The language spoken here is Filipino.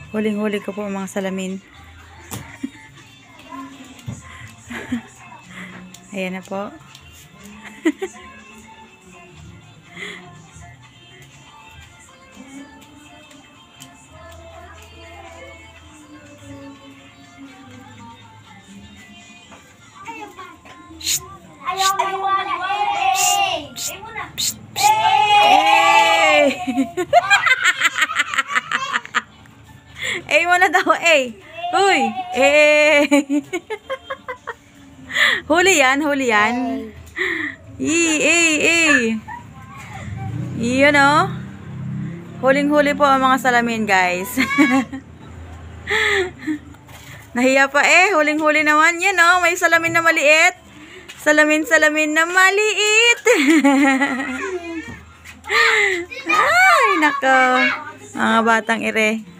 Huling-huli ko po ang mga salamin. Ayan na po. Eh mo na daw, eh. Uy, eh. Huli yan, huli yan. Yun o. Huling-huli po ang mga salamin, guys. Nahiya pa eh. Huling-huli naman. Yan o, may salamin na maliit. Salamin-salamin na maliit. Ay, nako. Mga batang ire.